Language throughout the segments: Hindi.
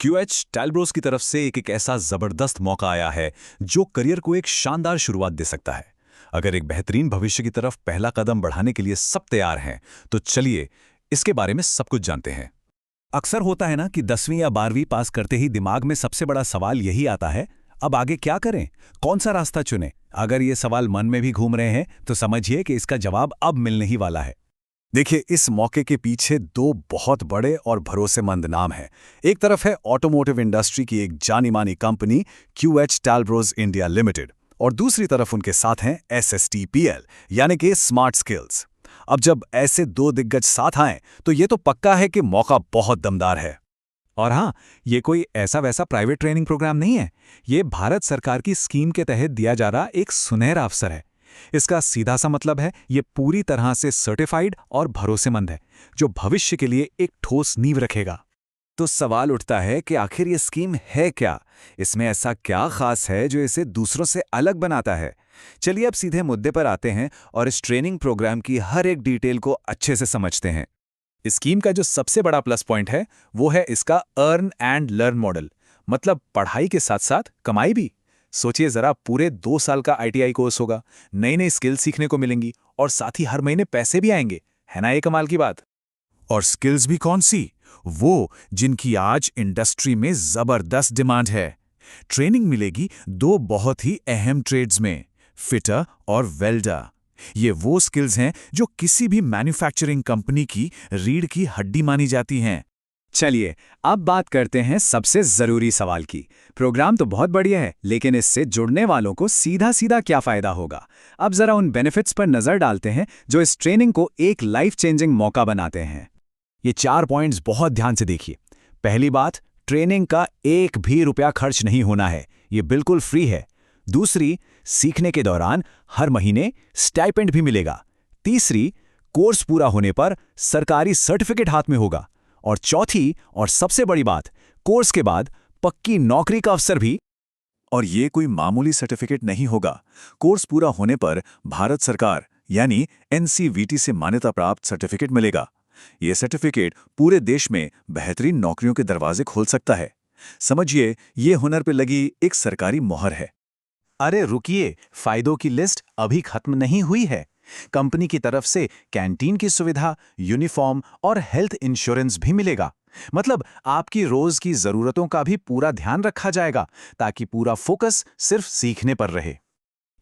QH टैलब्रोस की तरफ से एक ऐसा जबरदस्त मौका आया है जो करियर को एक शानदार शुरुआत दे सकता है। अगर एक बेहतरीन भविष्य की तरफ पहला कदम बढ़ाने के लिए सब तैयार हैं, तो चलिए इसके बारे में सब कुछ जानते हैं। अक्सर होता है ना कि 10वीं या 12वीं पास करते ही दिमाग में सबसे बड़ा सवाल यही आता है, अब आगे क्या करें, कौन सा रास्ता चुनें। अगर ये सवाल मन में भी घूम रहे हैं तो समझिए कि इसका जवाब अब मिलने ही वाला है। देखिए, इस मौके के पीछे दो बहुत बड़े और भरोसेमंद नाम हैं। एक तरफ है ऑटोमोटिव इंडस्ट्री की एक जानी मानी कंपनी QH टैलब्रोस इंडिया लिमिटेड, और दूसरी तरफ उनके साथ हैं SSTPL यानी कि स्मार्ट स्किल्स। अब जब ऐसे दो दिग्गज साथ आएं तो ये तो पक्का है कि मौका बहुत दमदार है। और हाँ, ये कोई ऐसा वैसा प्राइवेट ट्रेनिंग प्रोग्राम नहीं है। ये भारत सरकार की स्कीम के तहत दिया जा रहा एक सुनहरा अवसर है। इसका सीधा सा मतलब है, ये पूरी तरह से सर्टिफाइड और भरोसेमंद है, जो भविष्य के लिए एक ठोस नींव रखेगा। तो सवाल उठता है कि आखिर ये स्कीम है क्या? इसमें ऐसा क्या खास है जो इसे दूसरों से अलग बनाता है? चलिए अब सीधे मुद्दे पर आते हैं और इस ट्रेनिंग प्रोग्राम की हर एक डिटेल को अच्छे से समझते हैं। इस स्कीम का जो सबसे बड़ा प्लस पॉइंट है वो है इसका अर्न एंड लर्न मॉडल, मतलब पढ़ाई के साथ साथ कमाई भी। सोचिए जरा, पूरे 2 साल का ITI कोर्स होगा, नई नई स्किल सीखने को मिलेंगी और साथ ही हर महीने पैसे भी आएंगे। है ना ये कमाल की बात? और स्किल्स भी कौन सी? वो जिनकी आज इंडस्ट्री में जबरदस्त डिमांड है। ट्रेनिंग मिलेगी दो बहुत ही अहम ट्रेड्स में, फिटर और वेल्डर। ये वो स्किल्स हैं जो किसी भी मैन्युफैक्चरिंग कंपनी की रीढ़ की हड्डी मानी जाती हैं। चलिए अब बात करते हैं सबसे जरूरी सवाल की। प्रोग्राम तो बहुत बढ़िया है, लेकिन इससे जुड़ने वालों को सीधा सीधा क्या फायदा होगा? अब जरा उन बेनिफिट्स पर नजर डालते हैं जो इस ट्रेनिंग को एक लाइफ चेंजिंग मौका बनाते हैं। ये 4 पॉइंट्स बहुत ध्यान से देखिए। पहली बात, ट्रेनिंग का एक भी रुपया खर्च नहीं होना है, ये बिल्कुल फ्री है। दूसरी, सीखने के दौरान हर महीने स्टाइपेंड भी मिलेगा। तीसरी, कोर्स पूरा होने पर सरकारी सर्टिफिकेट हाथ में होगा। और चौथी और सबसे बड़ी बात, कोर्स के बाद पक्की नौकरी का अवसर भी। और ये कोई मामूली सर्टिफिकेट नहीं होगा। कोर्स पूरा होने पर भारत सरकार यानी NCVT से मान्यता प्राप्त सर्टिफिकेट मिलेगा। ये सर्टिफिकेट पूरे देश में बेहतरीन नौकरियों के दरवाजे खोल सकता है। समझिए, ये हुनर पे लगी एक सरकारी मोहर है। अरे रुकिए, फायदों की लिस्ट अभी खत्म नहीं हुई है। कंपनी की तरफ से कैंटीन की सुविधा, यूनिफॉर्म और हेल्थ इंश्योरेंस भी मिलेगा। मतलब आपकी रोज की जरूरतों का भी पूरा ध्यान रखा जाएगा, ताकि पूरा फोकस सिर्फ सीखने पर रहे।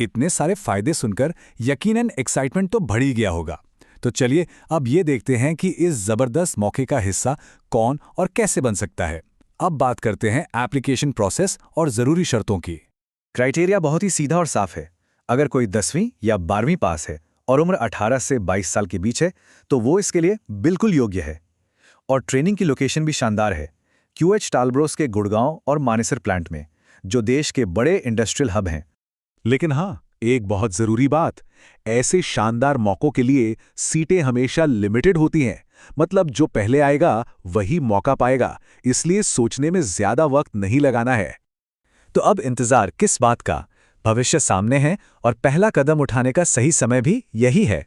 इतने सारे फायदे सुनकर यकीनन एक्साइटमेंट तो बढ़ ही गया होगा। तो चलिए अब ये देखते हैं कि इस जबरदस्त मौके का हिस्सा कौन और कैसे बन सकता है। अब बात करते हैं एप्लीकेशन प्रोसेस और जरूरी शर्तों की। क्राइटेरिया बहुत ही सीधा और साफ है। अगर कोई 10वीं या 12वीं पास है और उम्र 18 से 22 साल के बीच है तो वो इसके लिए बिल्कुल योग्य है। और ट्रेनिंग की लोकेशन भी शानदार है, QH टैलब्रोस के गुड़गांव और मानेसर प्लांट में, जो देश के बड़े इंडस्ट्रियल हब हैं। लेकिन हाँ, एक बहुत जरूरी बात, ऐसे शानदार मौकों के लिए सीटें हमेशा लिमिटेड होती हैं। मतलब जो पहले आएगा वही मौका पाएगा, इसलिए सोचने में ज्यादा वक्त नहीं लगाना है। तो अब इंतजार किस बात का? भविष्य सामने है और पहला कदम उठाने का सही समय भी यही है।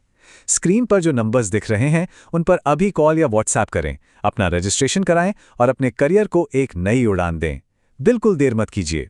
स्क्रीन पर जो नंबर्स दिख रहे हैं उन पर अभी कॉल या व्हाट्सएप करें, अपना रजिस्ट्रेशन कराएं और अपने करियर को एक नई उड़ान दें। बिल्कुल देर मत कीजिए।